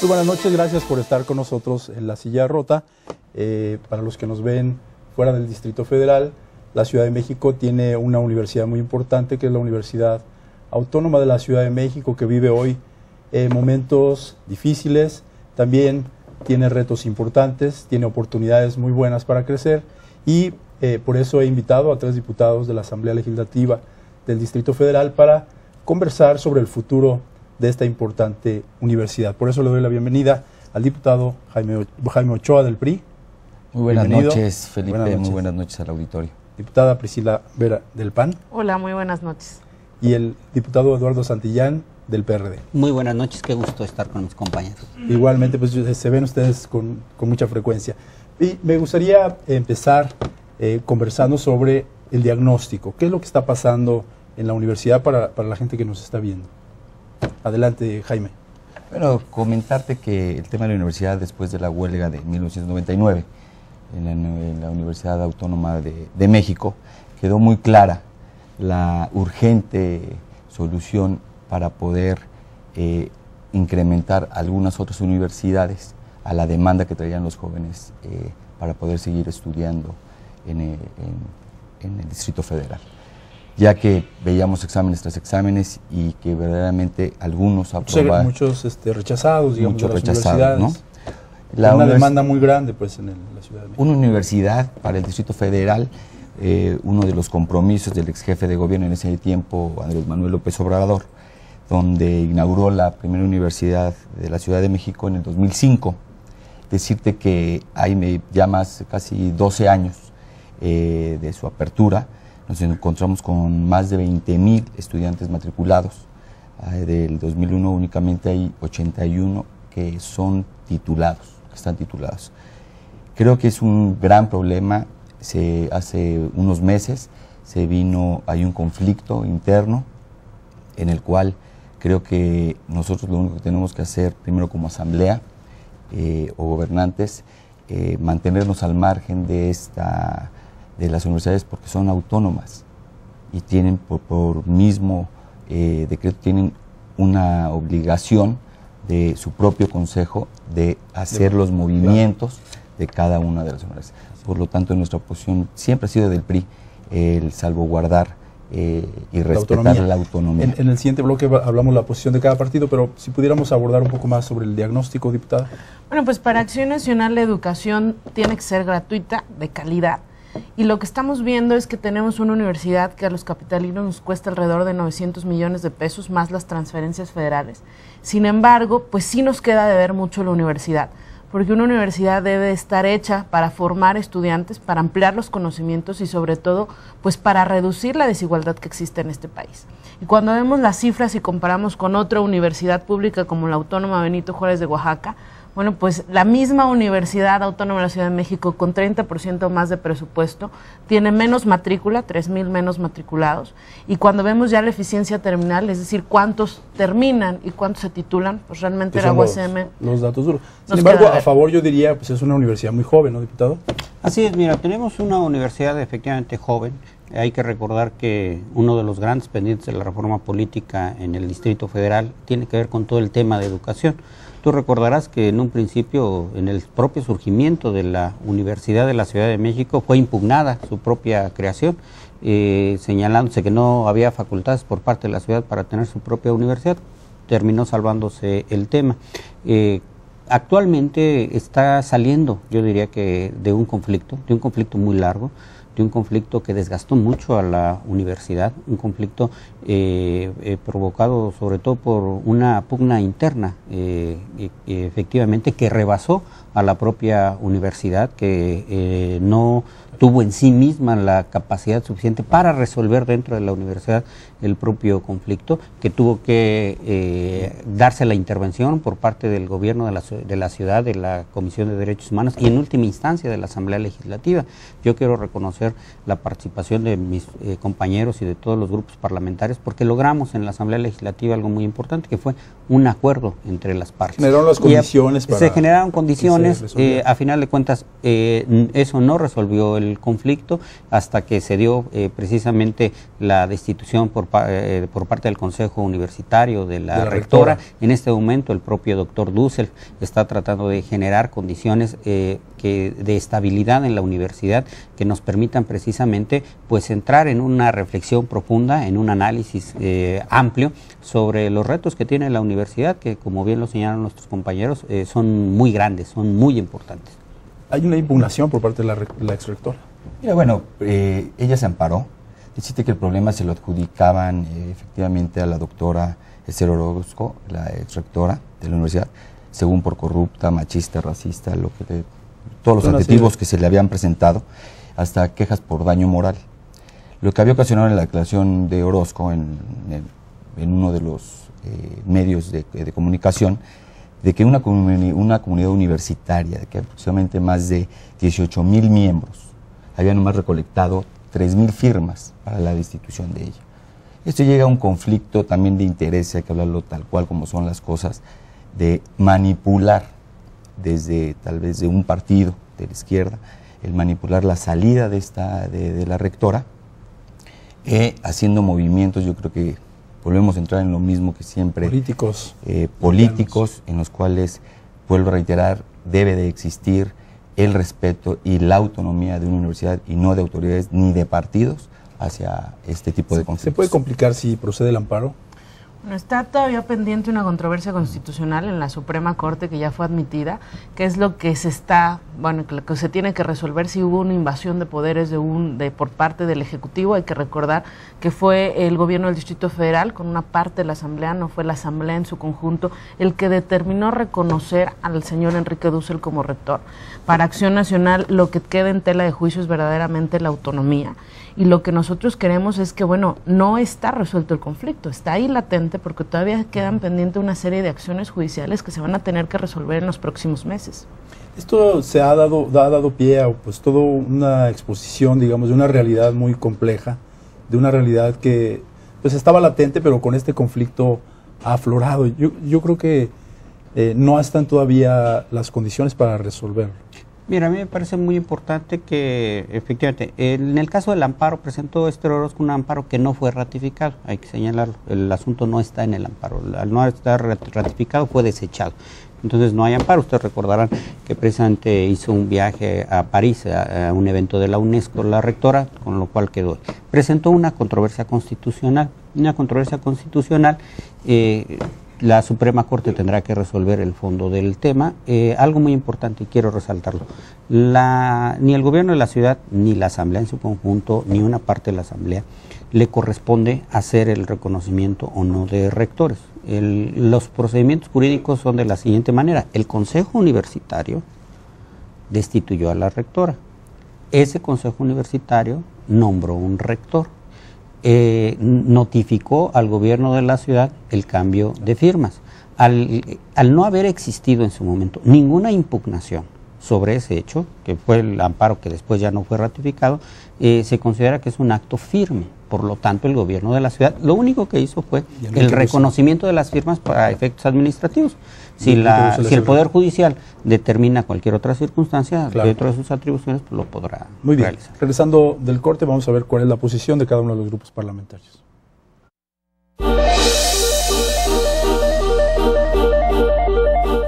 Muy buenas noches, gracias por estar con nosotros en La Silla Rota. Para los que nos ven fuera del Distrito Federal, la Ciudad de México tiene una universidad muy importante, que es la Universidad Autónoma de la Ciudad de México, que vive hoy momentos difíciles, también tiene retos importantes, tiene oportunidades muy buenas para crecer y por eso he invitado a 3 diputados de la Asamblea Legislativa del Distrito Federal para conversar sobre el futuro de esta importante universidad. Por eso le doy la bienvenida al diputado Jaime Ochoa del PRI. Muy buenas noches, Felipe. Buenas noches. Muy buenas noches al auditorio. Diputada Priscila Vera del PAN. Hola, muy buenas noches. Y el diputado Eduardo Santillán del PRD. Muy buenas noches, qué gusto estar con mis compañeros. Igualmente, pues se ven ustedes con mucha frecuencia. Y me gustaría empezar conversando sobre el diagnóstico. ¿Qué es lo que está pasando en la universidad para la gente que nos está viendo? Adelante, Jaime. Bueno, comentarte que el tema de la universidad, después de la huelga de 1999 en la Universidad Autónoma de México, quedó muy clara la urgente solución para poder incrementar algunas otras universidades a la demanda que traían los jóvenes para poder seguir estudiando en el Distrito Federal, ya que veíamos exámenes tras exámenes y que verdaderamente algunos aprobaban. Muchos rechazados, digamos, muchos de las rechazados, universidades. ¿no? Una demanda muy grande pues en la Ciudad de México. Una universidad para el Distrito Federal, uno de los compromisos del ex jefe de gobierno en ese tiempo, Andrés Manuel López Obrador, donde inauguró la primera universidad de la Ciudad de México en el 2005. Decirte que hay ya más casi 12 años de su apertura. Nos encontramos con más de 20,000 estudiantes matriculados. Del 2001 únicamente hay 81 que son titulados, que están titulados. Creo que es un gran problema. Hace unos meses hay un conflicto interno en el cual creo que nosotros lo único que tenemos que hacer, primero como asamblea o gobernantes, mantenernos al margen de las universidades, porque son autónomas y tienen por mismo decreto tienen una obligación de su propio consejo de hacer los movimientos de cada una de las universidades. Por lo tanto, nuestra posición siempre ha sido del PRI el salvaguardar y respetar la autonomía. En el siguiente bloque hablamos de la posición de cada partido, pero si pudiéramos abordar un poco más sobre el diagnóstico, diputada. Bueno, pues para Acción Nacional la educación tiene que ser gratuita, de calidad. Y lo que estamos viendo es que tenemos una universidad que a los capitalinos nos cuesta alrededor de 900 millones de pesos, más las transferencias federales. Sin embargo, pues sí nos queda de ver mucho la universidad, porque una universidad debe estar hecha para formar estudiantes, para ampliar los conocimientos y sobre todo, pues para reducir la desigualdad que existe en este país. Y cuando vemos las cifras y comparamos con otra universidad pública como la Autónoma Benito Juárez de Oaxaca, bueno, pues la misma Universidad Autónoma de la Ciudad de México, con 30% más de presupuesto, tiene menos matrícula, 3,000 menos matriculados, y cuando vemos ya la eficiencia terminal, es decir, cuántos terminan y cuántos se titulan, pues realmente la UACM... Los datos duros. Sin embargo, a favor yo diría, pues es una universidad muy joven, ¿no, diputado? Así es, mira, tenemos una universidad efectivamente joven. Hay que recordar que uno de los grandes pendientes de la reforma política en el Distrito Federal tiene que ver con todo el tema de educación. Tú recordarás que en un principio, en el propio surgimiento de la Universidad de la Ciudad de México, fue impugnada su propia creación, señalándose que no había facultades por parte de la ciudad para tener su propia universidad. Terminó salvándose el tema. Actualmente está saliendo, yo diría que de un conflicto muy largo, de un conflicto que desgastó mucho a la universidad, un conflicto provocado sobre todo por una pugna interna, efectivamente, que rebasó a la propia universidad, que no tuvo en sí misma la capacidad suficiente para resolver dentro de la universidad el propio conflicto, que tuvo que darse la intervención por parte del gobierno de la ciudad, de la Comisión de Derechos Humanos y en última instancia de la Asamblea Legislativa. Yo quiero reconocer la participación de mis compañeros y de todos los grupos parlamentarios, porque logramos en la Asamblea Legislativa algo muy importante, que fue un acuerdo entre las partes. Generaron las condiciones para... Se generaron condiciones, a final de cuentas eso no resolvió el conflicto hasta que se dio precisamente la destitución por parte del Consejo Universitario de la rectora. En este momento el propio doctor Dussel está tratando de generar condiciones de estabilidad en la universidad que nos permitan precisamente pues entrar en una reflexión profunda, en un análisis amplio sobre los retos que tiene la universidad, que como bien lo señalaron nuestros compañeros, son muy grandes, son muy importantes. Hay una impugnación por parte de la exrectora. Mira, bueno, ella se amparó. Deciste que el problema se lo adjudicaban efectivamente a la doctora Esther Orozco, la exrectora de la universidad, según por corrupta, machista, racista, todos los adjetivos que se le habían presentado, hasta quejas por daño moral. Lo que había ocasionado en la declaración de Orozco en uno de los medios de comunicación, de que una comunidad universitaria, de que aproximadamente más de 18,000 miembros, habían nomás recolectado 3,000 firmas para la destitución de ella. Esto llega a un conflicto también de interés, hay que hablarlo tal cual como son las cosas, de manipular desde tal vez de un partido de la izquierda, el manipular la salida de la rectora, haciendo movimientos, yo creo que volvemos a entrar en lo mismo que siempre. Políticos en los cuales, vuelvo a reiterar, debe de existir el respeto y la autonomía de una universidad y no de autoridades ni de partidos hacia este tipo de conflictos. ¿Se puede complicar si procede el amparo? Bueno, está todavía pendiente una controversia constitucional en la Suprema Corte que ya fue admitida, que es lo que se tiene que resolver si hubo una invasión de poderes por parte del Ejecutivo. Hay que recordar que fue el gobierno del Distrito Federal con una parte de la Asamblea, no fue la Asamblea en su conjunto, el que determinó reconocer al señor Enrique Dussel como rector. Para Acción Nacional lo que queda en tela de juicio es verdaderamente la autonomía. Y lo que nosotros queremos es que, no está resuelto el conflicto, está ahí latente porque todavía quedan pendientes una serie de acciones judiciales que se van a tener que resolver en los próximos meses. Esto ha dado pie a toda una exposición, digamos, de una realidad muy compleja, de una realidad que estaba latente, pero con este conflicto ha aflorado. Yo creo que no están todavía las condiciones para resolverlo. Mira, a mí me parece muy importante que, efectivamente, en el caso del amparo, presentó Esther Orozco un amparo que no fue ratificado, hay que señalarlo. El asunto no está en el amparo, al no estar ratificado fue desechado. Entonces no hay amparo. Ustedes recordarán que precisamente hizo un viaje a París, a un evento de la UNESCO, la rectora, con lo cual quedó. Presentó una controversia constitucional. La Suprema Corte tendrá que resolver el fondo del tema. Algo muy importante y quiero resaltarlo. Ni el gobierno de la ciudad, ni la Asamblea en su conjunto, ni una parte de la Asamblea, le corresponde hacer el reconocimiento o no de rectores. Los procedimientos jurídicos son de la siguiente manera. El Consejo Universitario destituyó a la rectora. Ese Consejo Universitario nombró un rector. Notificó al gobierno de la ciudad el cambio de firmas. Al no haber existido en su momento ninguna impugnación sobre ese hecho, que fue el amparo que después ya no fue ratificado, se considera que es un acto firme. Por lo tanto, el gobierno de la ciudad lo único que hizo fue el reconocimiento de las firmas para efectos administrativos. Si el Poder Judicial determina cualquier otra circunstancia dentro de sus atribuciones, pues lo podrá realizar. Regresando del corte, vamos a ver cuál es la posición de cada uno de los grupos parlamentarios.